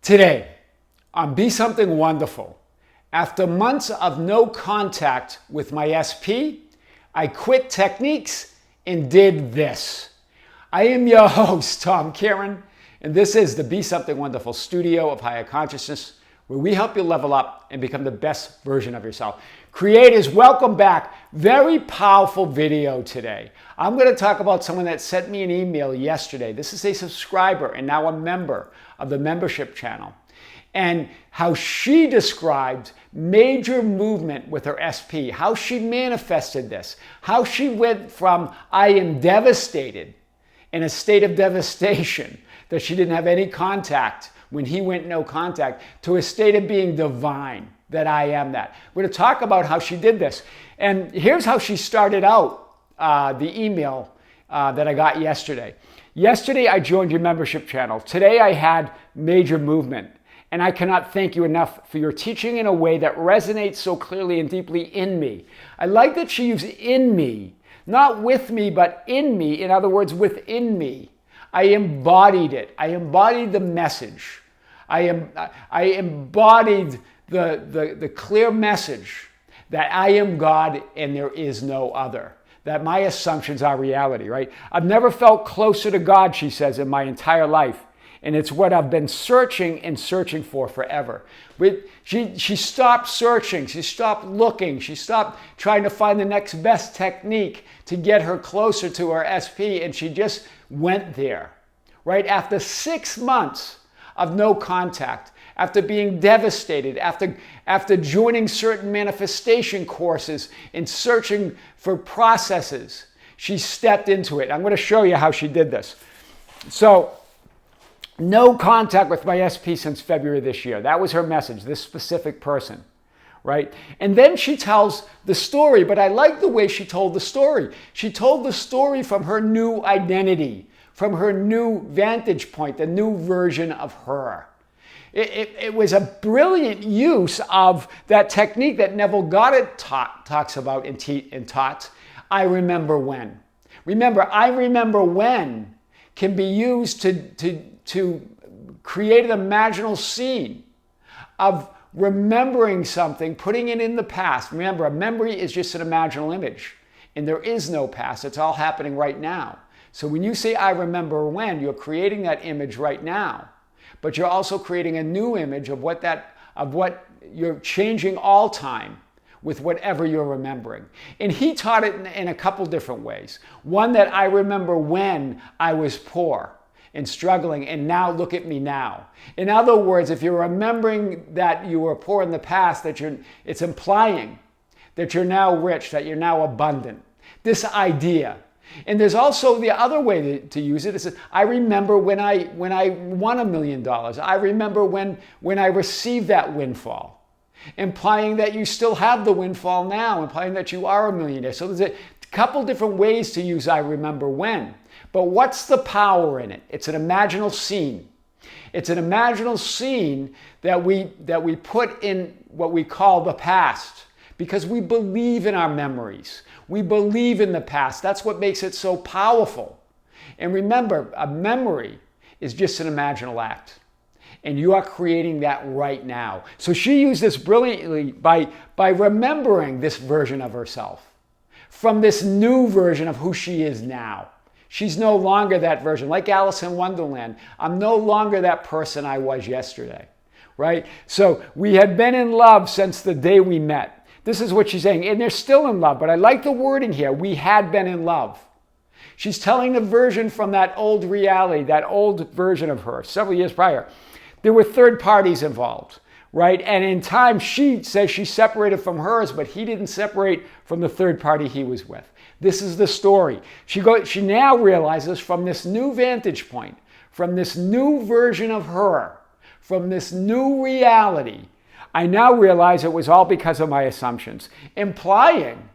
Today, on Be Something Wonderful, after months of no contact with my SP, I quit techniques and did this. I am your host, Tom Kearin, and this is the Be Something Wonderful studio of higher consciousness, where we help you level up and become the best version of yourself. Creators, welcome back. Very powerful video today. I'm going to talk about someone that sent me an email yesterday. This is a subscriber and now a member of the membership channel, and how she described major movement with her SP, how she manifested this, how she went from I am devastated, in a state of devastation, that she didn't have any contact when he went no contact, to a state of being divine, that I am that. We're going to talk about how she did this. And here's how she started out the email that I got yesterday. Yesterday, I joined your membership channel. Today, I had major movement. And I cannot thank you enough for your teaching in a way that resonates so clearly and deeply in me. I like that she used in me, not with me, but in me. In other words, within me. I embodied it. I embodied the message. I embodied the clear message that I am God and there is no other. That my assumptions are reality, right? I've never felt closer to God, she says, in my entire life. And it's what I've been searching and searching for forever. She stopped searching. She stopped looking. She stopped trying to find the next best technique to get her closer to her SP. And she just went there, right? After 6 months of no contact, after being devastated, after joining certain manifestation courses and searching for processes, she stepped into it. I'm going to show you how she did this. So, no contact with my SP since February this year. That was her message, this specific person, right? And then she tells the story, but I like the way she told the story. She told the story from her new identity, from her new vantage point, the new version of her. It was a brilliant use of that technique that Neville Goddard talks about and taught, I remember when. Remember, I remember when can be used to create an imaginal scene of remembering something, putting it in the past. Remember, a memory is just an imaginal image, and there is no past. It's all happening right now. So when you say, I remember when, you're creating that image right now, but you're also creating a new image of what you're changing all time with whatever you're remembering. And he taught it in a couple different ways. One, that I remember when I was poor and struggling, and now look at me now. In other words, if you're remembering that you were poor in the past, it's implying that you're now rich, that you're now abundant. This idea. And there's also the other way to use it. Is I remember when I won $1 million. I remember when I received that windfall, implying that you still have the windfall now, implying that you are a millionaire. So there's a couple different ways to use I remember when. But what's the power in it? It's an imaginal scene. It's an imaginal scene that we put in what we call the past, because we believe in our memories. We believe in the past. That's what makes it so powerful. And remember, a memory is just an imaginal act. And you are creating that right now. So she used this brilliantly by remembering this version of herself from this new version of who she is now. She's no longer that version. Like Alice in Wonderland, I'm no longer that person I was yesterday, right? So we had been in love since the day we met. This is what she's saying. And they're still in love, but I like the wording here. We had been in love. She's telling the version from that old reality, that old version of her, several years prior. There were third parties involved, right? And in time, she says she separated from hers, but he didn't separate from the third party he was with. This is the story. She now realizes from this new vantage point, from this new version of her, from this new reality, I now realize it was all because of my assumptions, implying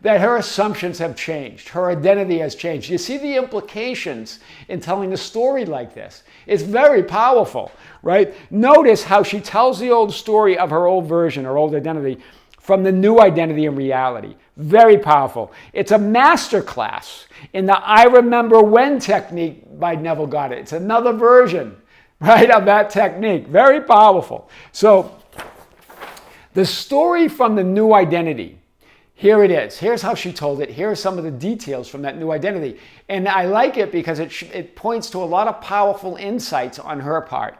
that her assumptions have changed. Her identity has changed. You see the implications in telling a story like this. It's very powerful, right? Notice how she tells the old story of her old version, her old identity, from the new identity and reality. Very powerful. It's a master class in the I remember when technique by Neville Goddard. It's another version right, of that technique. Very powerful. So the story from the new identity, here it is. Here's how she told it. Here are some of the details from that new identity. And I like it because it points to a lot of powerful insights on her part.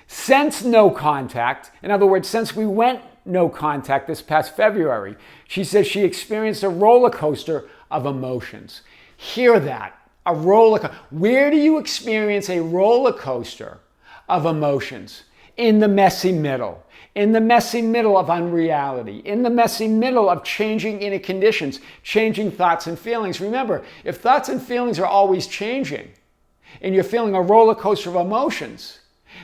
Since no contact, in other words, since we went no contact this past February, she says she experienced a roller coaster of emotions. Hear that. A roller coaster. Where do you experience a roller coaster of emotions? In the messy middle. In the messy middle of unreality. In the messy middle of changing inner conditions, changing thoughts and feelings. Remember, if thoughts and feelings are always changing, and you're feeling a roller coaster of emotions,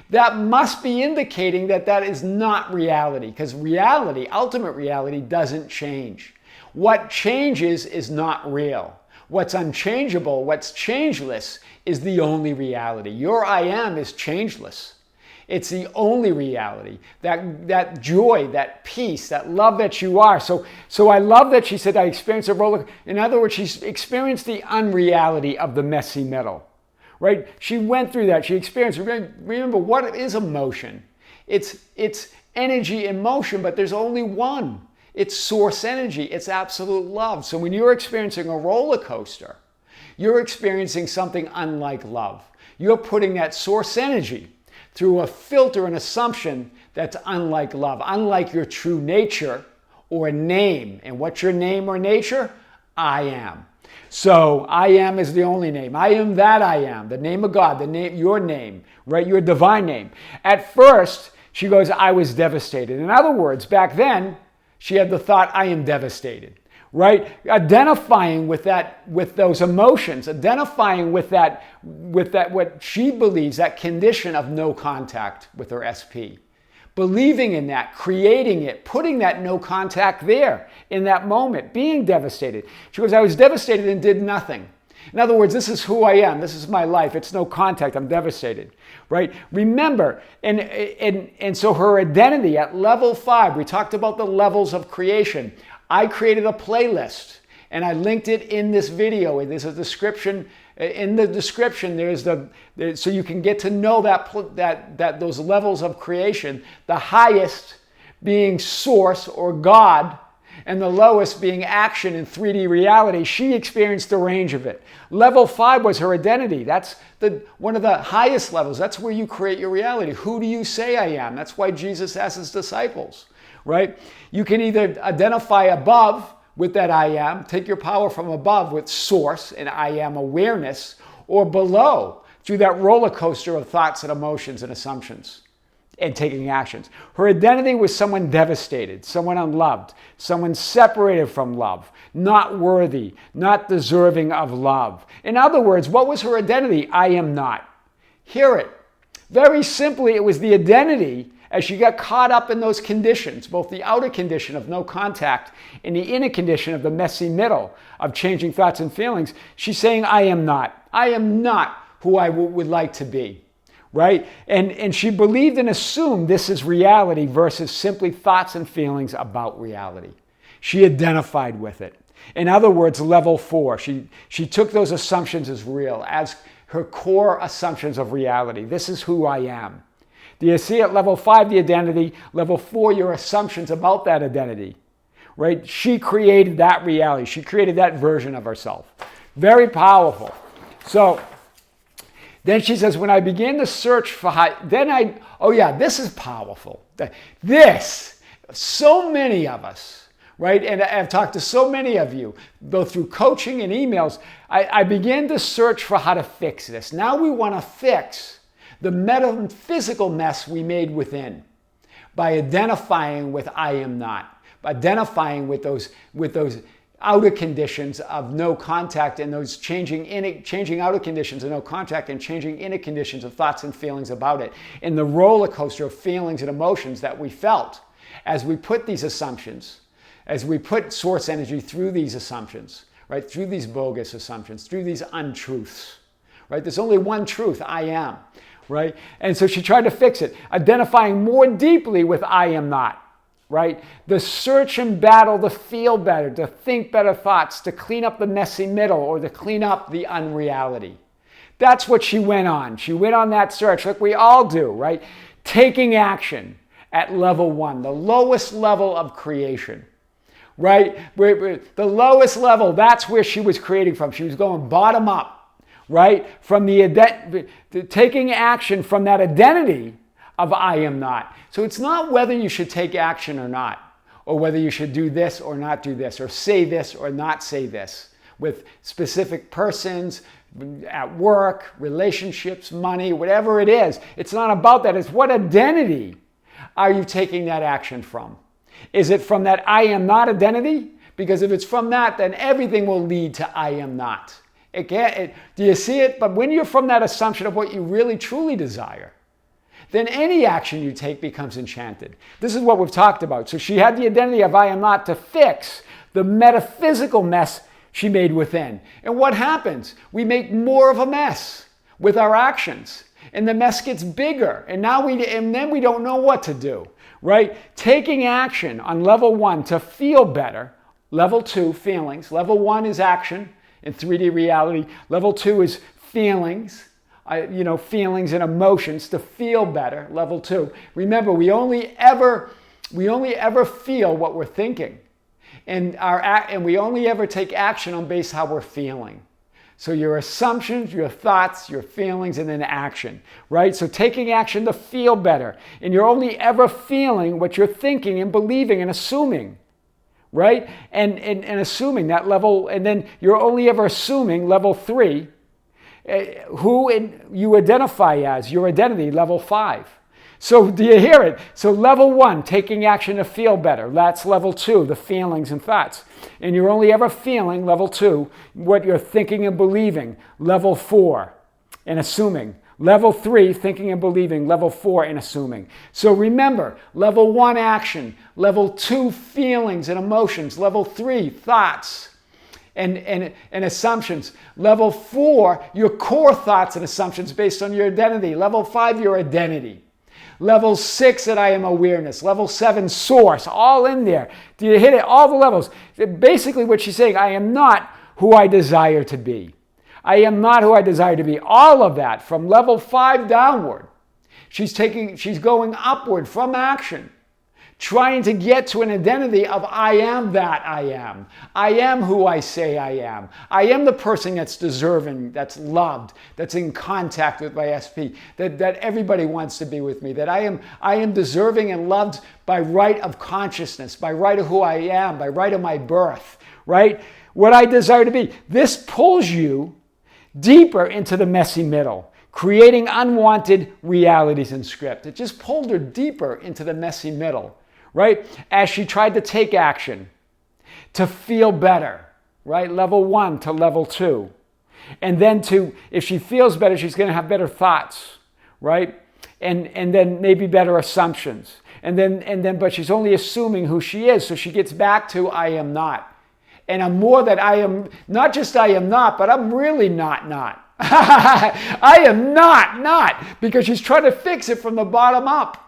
that must be indicating that that is not reality, because reality, ultimate reality, doesn't change. What changes is not real. What's unchangeable, what's changeless, is the only reality. Your I am is changeless. It's the only reality. That joy, that peace, that love that you are. So I love that she said, I experienced a roller. In other words, she's experienced the unreality of the messy middle. Right? She went through that. She experienced. Remember, what is emotion? It's energy in motion, but there's only one. It's source energy. It's absolute love. So when you're experiencing a roller coaster, you're experiencing something unlike love. You're putting that source energy through a filter and assumption that's unlike love, unlike your true nature or name. And what's your name or nature? I am. So I am is the only name. I am that I am, the name of God, the name, your name, right? Your divine name. At first, she goes, I was devastated. In other words, back then, she had the thought, I am devastated, right? Identifying with that, with those emotions, identifying with that, what she believes, that condition of no contact with her SP. Believing in that, creating it, putting that no contact there in that moment, being devastated. She goes, I was devastated and did nothing. In other words, this is who I am. This is my life. It's no contact. I'm devastated, right? Remember, and so her identity at level 5, we talked about the levels of creation. I created a playlist and I linked it in this video. There's a description. In the description, so you can get to know that those levels of creation, the highest being source or God, and the lowest being action in 3D reality. She experienced the range of it. Level 5 was her identity. That's one of the highest levels. That's where you create your reality. Who do you say I am? That's why Jesus asked his disciples, right? You can either identify above with that I am, take your power from above with source and I am awareness, or below through that roller coaster of thoughts and emotions and assumptions and taking actions. Her identity was someone devastated, someone unloved, someone separated from love, not worthy, not deserving of love. In other words, what was her identity? I am not. Hear it. Very simply, it was the identity as she got caught up in those conditions, both the outer condition of no contact and the inner condition of the messy middle of changing thoughts and feelings. She's saying, I am not. I am not who I would like to be, right? And she believed and assumed this is reality versus simply thoughts and feelings about reality. She identified with it. In other words, level 4, she took those assumptions as real, as her core assumptions of reality. This is who I am. Do you see at level 5, the identity? Level 4, your assumptions about that identity, right? She created that reality. She created that version of herself. Very powerful. So then she says, when I began to search for this is powerful. So many of us, right? And I've talked to so many of you, both through coaching and emails. I began to search for how to fix this. Now we want to fix the metaphysical mess we made within by identifying with I am not, by identifying with those outer conditions of no contact and those changing outer conditions of no contact and changing inner conditions of thoughts and feelings about it, and the roller coaster of feelings and emotions that we felt as we put these assumptions, as we put source energy through these assumptions, right, through these bogus assumptions, through these untruths, right? There's only one truth, I am. Right? And so she tried to fix it, identifying more deeply with I am not, right? The search and battle to feel better, to think better thoughts, to clean up the messy middle, or to clean up the unreality. That's what she went on. She went on that search like we all do, right? Taking action at level 1, the lowest level of creation, right? The lowest level, that's where she was creating from. She was going bottom up, right? From taking action from that identity of I am not. So it's not whether you should take action or not, or whether you should do this or not do this, or say this or not say this with specific persons, at work, relationships, money, whatever it is. It's not about that. It's what identity are you taking that action from? Is it from that I am not identity? Because if it's from that, then everything will lead to I am not. Do you see it? But when you're from that assumption of what you really truly desire, then any action you take becomes enchanted. This is what we've talked about. So she had the identity of I am not to fix the metaphysical mess she made within. And what happens? We make more of a mess with our actions. And the mess gets bigger. And then we don't know what to do, right? Taking action on level 1 to feel better. Level 2, feelings. Level 1 is action in 3D reality. Level 2 is feelings. Feelings and emotions to feel better. Level 2. Remember, we only ever feel what we're thinking, and we only ever take action on base how we're feeling. So your assumptions, your thoughts, your feelings, and then action, right? So taking action to feel better, and you're only ever feeling what you're thinking and believing and assuming, right? And assuming that level, and then you're only ever assuming level 3. Who you identify as, your identity, level 5. So do you hear it? So level 1, taking action to feel better. That's level 2, the feelings and thoughts. And you're only ever feeling, level 2, what you're thinking and believing. Level 4, and assuming. Level 3, thinking and believing. Level 4, and assuming. So remember, level 1, action. Level 2, feelings and emotions. Level 3, thoughts and assumptions. Level 4, your core thoughts and assumptions based on your identity. Level 5, your identity. Level 6, that I am awareness. Level 7, source. All in there. Do you hit it? All the levels. Basically what she's saying, I am not who I desire to be. I am not who I desire to be. All of that from level 5 downward. She's going upward from action, trying to get to an identity of I am that I am. I am who I say I am. I am the person that's deserving, that's loved, that's in contact with my SP, that everybody wants to be with me, that I am deserving and loved by right of consciousness, by right of who I am, by right of my birth, right? What I desire to be. This pulls you deeper into the messy middle, creating unwanted realities and script. It just pulled her deeper into the messy middle, right? As she tried to take action to feel better, right? Level 1 to level 2. And then if she feels better, she's going to have better thoughts, right? And then maybe better assumptions. But she's only assuming who she is. So she gets back to I am not. And I'm more that I am, not just I am not, but I'm really not. I am not, because she's trying to fix it from the bottom up.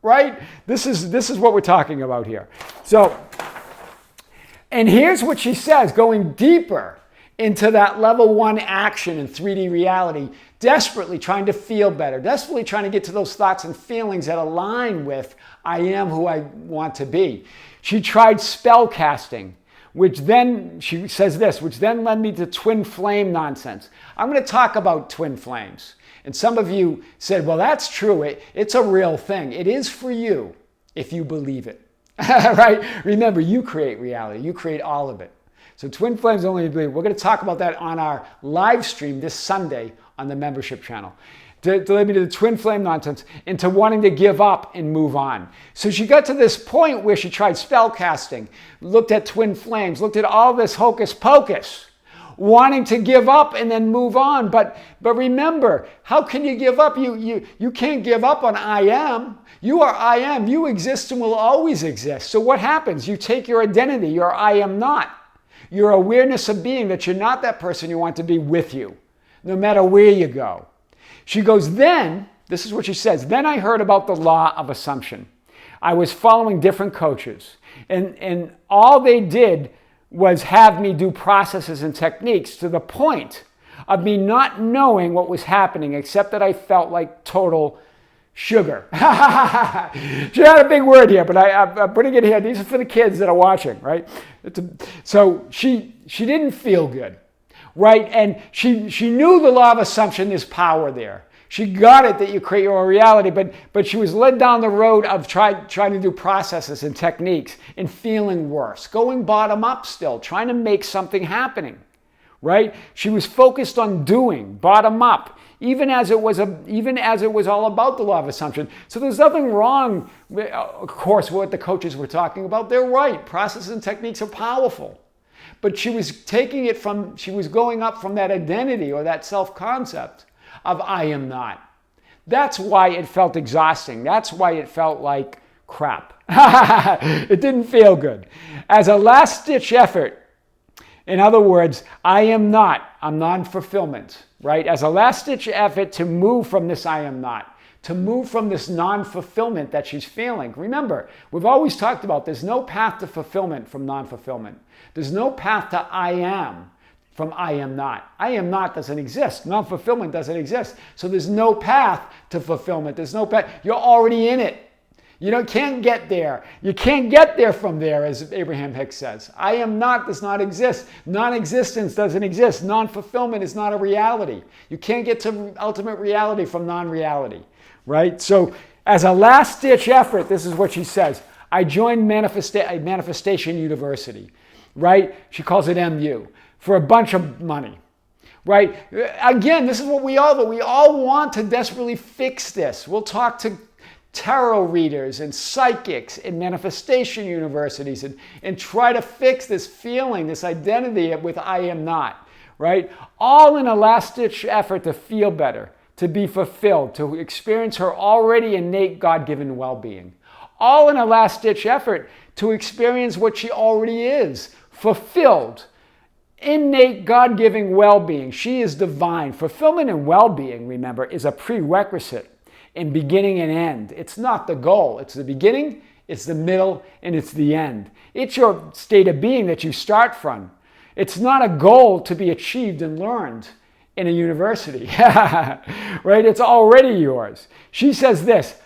Right? This is what we're talking about here. So, and here's what she says, going deeper into that level 1 action in 3D reality, desperately trying to feel better, desperately trying to get to those thoughts and feelings that align with I am who I want to be. She tried spell casting, which then, she says this, which then led me to twin flame nonsense. I'm going to talk about twin flames. And some of you said, well, that's true. It's a real thing. It is for you if you believe it, right? Remember, you create reality. You create all of it. So twin flames only believe. We're going to talk about that on our live stream this Sunday on the membership channel. To lead me to the twin flame nonsense, into wanting to give up and move on. So she got to this point where she tried spell casting, looked at twin flames, looked at all this hocus pocus, wanting to give up and then move on. But remember, how can you give up? You can't give up on I am. You are I am. You exist and will always exist. So what happens? You take your identity, your I am not, your awareness of being that you're not that person you want to be with you, no matter where you go. She goes, then, this is what she says, then I heard about the law of assumption. I was following different coaches, and all they did was have me do processes and techniques to the point of me not knowing what was happening except that I felt like total sugar. She had a big word here, but I'm putting it here. These are for the kids that are watching, right? So she didn't feel good, right? And she knew the law of assumption, there's power there. She got it that you create your own reality, but she was led down the road of trying to do processes and techniques and feeling worse, going bottom up still, trying to make something happening, right? She was focused on doing bottom up, even as it was all about the law of assumption. So there's nothing wrong, of course, what the coaches were talking about. They're right. Processes and techniques are powerful. But she was going up from that identity or that self-concept of I am not. That's why it felt exhausting. That's why it felt like crap. It didn't feel good. As a last-ditch effort, in other words, I'm non-fulfillment, right? As a last-ditch effort to move from this I am not, to move from this non-fulfillment that she's feeling. Remember, we've always talked about there's no path to fulfillment from non-fulfillment. There's no path to I am from I am not. I am not doesn't exist. Non-fulfillment doesn't exist. So there's no path to fulfillment. There's no path. You're already in it. Can't get there. You can't get there from there, as Abraham Hicks says. I am not does not exist. Non-existence doesn't exist. Non-fulfillment is not a reality. You can't get to ultimate reality from non-reality, right? So as a last-ditch effort, this is what she says. I joined Manifestation University, right? She calls it MU. For a bunch of money, right? Again, this is what we all want to desperately fix this. We'll talk to tarot readers and psychics in manifestation universities and try to fix this feeling, this identity with I am not, right? All in a last-ditch effort to feel better, to be fulfilled, to experience her already innate God-given well-being. All in a last-ditch effort to experience what she already is, fulfilled, innate God-giving well-being. She is divine. Fulfillment and well-being, remember, is a prerequisite in beginning and end. It's not the goal. It's the beginning, it's the middle, and it's the end. It's your state of being that you start from. It's not a goal to be achieved and learned in a university, right? It's already yours. She says this,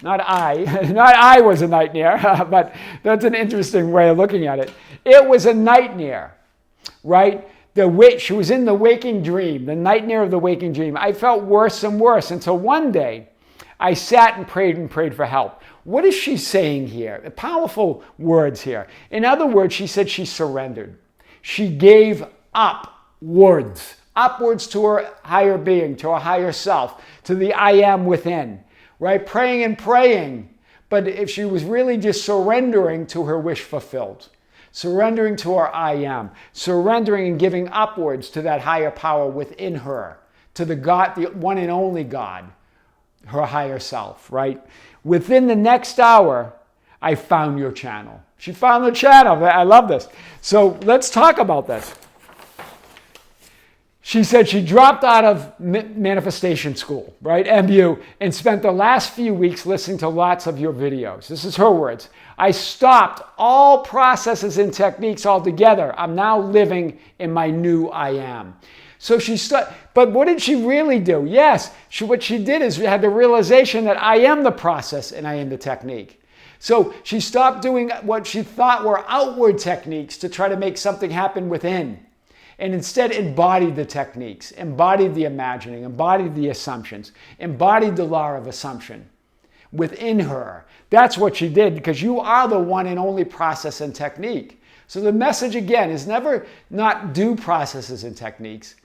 not I was a nightmare, but that's an interesting way of looking at it. It was a nightmare, right? She was in the waking dream, the nightmare of the waking dream. I felt worse and worse until one day I sat and prayed for help. What is she saying here? Powerful words here. In other words, she said she surrendered. She gave upwards to her higher being, to her higher self, to the I am within, right? Praying and praying. But if she was really just surrendering to her wish fulfilled, surrendering to her I am, surrendering and giving upwards to that higher power within her, to the God, the one and only God, her higher self, right? Within the next hour, I found your channel. She found the channel. I love this. So let's talk about this. She said she dropped out of manifestation school, right, MU, and spent the last few weeks listening to lots of your videos. This is her words. I stopped all processes and techniques altogether. I'm now living in my new I am. So but what did she really do? Yes, what she did is had the realization that I am the process and I am the technique. So she stopped doing what she thought were outward techniques to try to make something happen within. And instead embodied the techniques, embodied the imagining, embodied the assumptions, embodied the law of assumption within her. That's what she did, because you are the one and only process and technique. So the message, again, is never not do processes and techniques.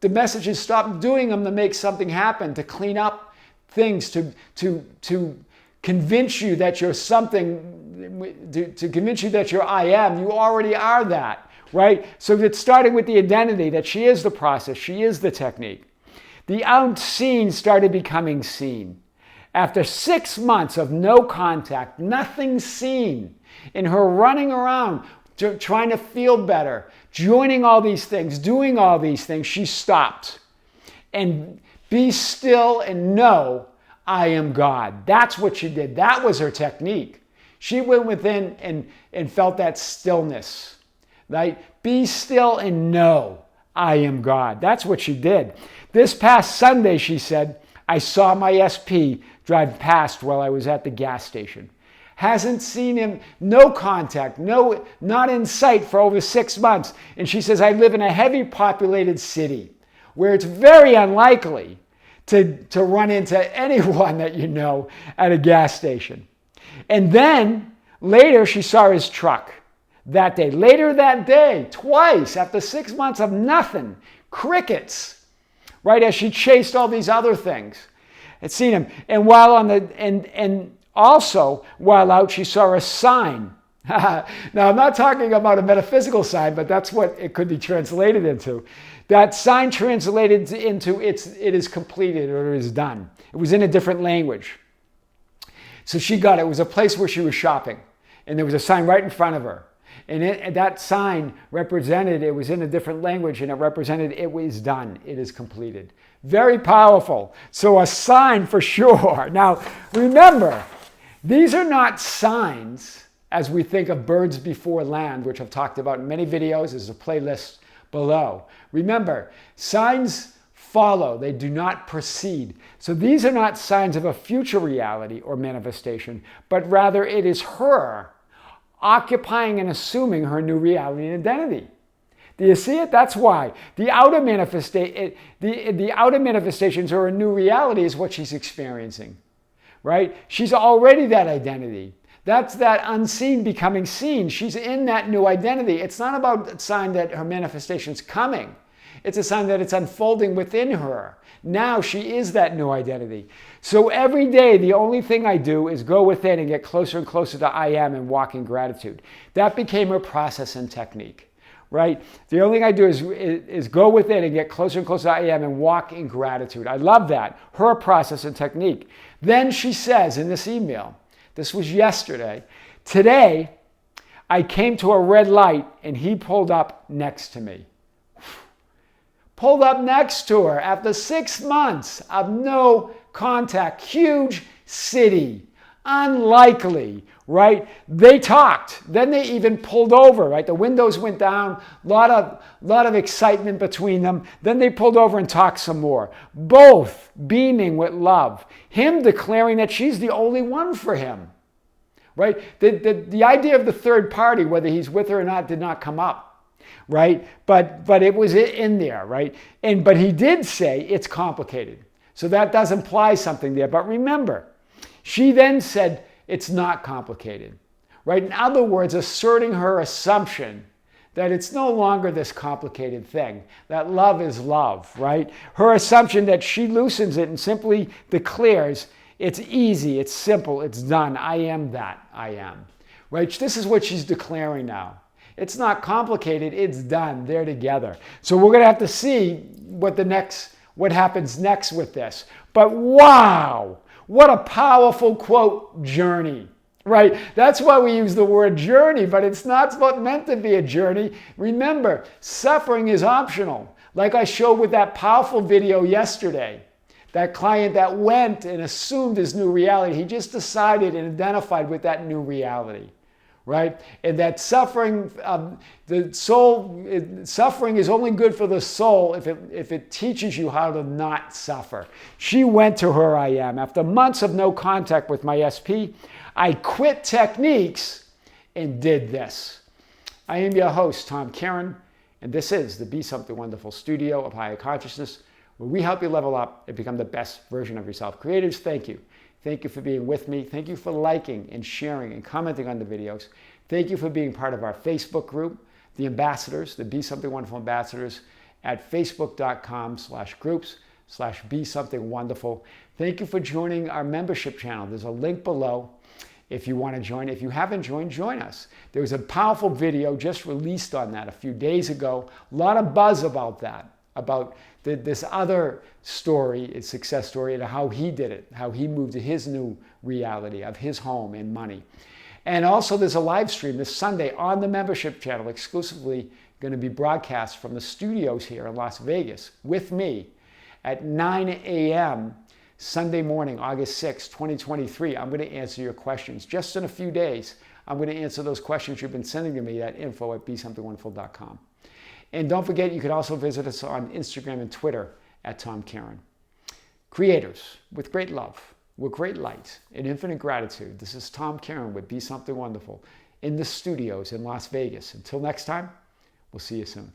The message is stop doing them to make something happen, to clean up things, to convince you that you're something, to convince you that you're I am. You already are that. Right? So it's starting with the identity that she is the process, she is the technique. The unseen started becoming seen. After 6 months of no contact, nothing seen, in her running around, trying to feel better, joining all these things, doing all these things, she stopped. And be still and know I am God. That's what she did. That was her technique. She went within and felt that stillness. Right? Be still and know I am God. That's what she did. This past Sunday, she said, I saw my SP drive past while I was at the gas station. Hasn't seen him, no contact, not in sight for over 6 months. And she says, I live in a heavy populated city where it's very unlikely to run into anyone that you know at a gas station. And then later she saw his truck that day. Later that day, twice, after 6 months of nothing, crickets, right, as she chased all these other things. Had seen him. And while on the and also while out, she saw a sign. Now I'm not talking about a metaphysical sign, but that's what it could be translated into. That sign translated into it is completed or it is done. It was in a different language. So she got it. It was a place where she was shopping, and there was a sign right in front of her. And that sign represented, it was in a different language, and it represented it was done, it is completed. Very powerful. So a sign for sure. Now, remember, these are not signs as we think of birds before land, which I've talked about in many videos. There's a playlist below. Remember, signs follow, they do not precede. So these are not signs of a future reality or manifestation, but rather it is her occupying and assuming her new reality and identity. Do you see it? That's why. The outer manifestations or a new reality is what she's experiencing, right? She's already that identity. That's that unseen becoming seen. She's in that new identity. It's not about a sign that her manifestation's coming. It's a sign that it's unfolding within her. Now she is that new identity. So every day, the only thing I do is go within and get closer and closer to I am and walk in gratitude. That became her process and technique, right? The only thing I do is go within and get closer and closer to I am and walk in gratitude. I love that. Her process and technique. Then she says in this email, this was yesterday, today I came to a red light and he pulled up next to me. Pulled up next to her after 6 months of no contact. Huge city. Unlikely, right? They talked. Then they even pulled over, right? The windows went down. Lot of excitement between them. Then they pulled over and talked some more. Both beaming with love. Him declaring that she's the only one for him, right? The idea of the third party, whether he's with her or not, did not come up. Right? But it was in there, right? But he did say it's complicated. So that does imply something there. But remember, she then said it's not complicated, right? In other words, asserting her assumption that it's no longer this complicated thing, that love is love, right? Her assumption that she loosens it and simply declares it's easy, it's simple, it's done. I am that I am, right? This is what she's declaring now. It's not complicated, it's done, they're together. So we're gonna have to see what happens next with this. But wow, what a powerful quote, journey, right? That's why we use the word journey, but it's not meant to be a journey. Remember, suffering is optional. Like I showed with that powerful video yesterday, that client that went and assumed his new reality, he just decided and identified with that new reality. Right? And that suffering, suffering is only good for the soul if it teaches you how to not suffer. She went to her I am. After months of no contact with my SP, I quit techniques and did this. I am your host, Tom Kearin, and this is the Be Something Wonderful studio of higher consciousness, where we help you level up and become the best version of yourself. Creators, thank you. Thank you for being with me. Thank you for liking and sharing and commenting on the videos. Thank you for being part of our Facebook group, the ambassadors, the Be Something Wonderful ambassadors at facebook.com/groups/Be Something Wonderful. Thank you for joining our membership channel. There's a link below if you want to join. If you haven't joined, join us. There was a powerful video just released on that a few days ago. A lot of buzz about that, about this other story, a success story, and how he did it, how he moved to his new reality of his home and money. And also there's a live stream this Sunday on the membership channel, exclusively going to be broadcast from the studios here in Las Vegas with me at 9 a.m. Sunday morning, August 6, 2023. I'm going to answer your questions. Just in a few days, I'm going to answer those questions you've been sending to me at info@besomethingwonderful.com. And don't forget, you can also visit us on Instagram and Twitter at Tom Kearin. Creators, with great love, with great light, and infinite gratitude, this is Tom Kearin with Be Something Wonderful in the studios in Las Vegas. Until next time, we'll see you soon.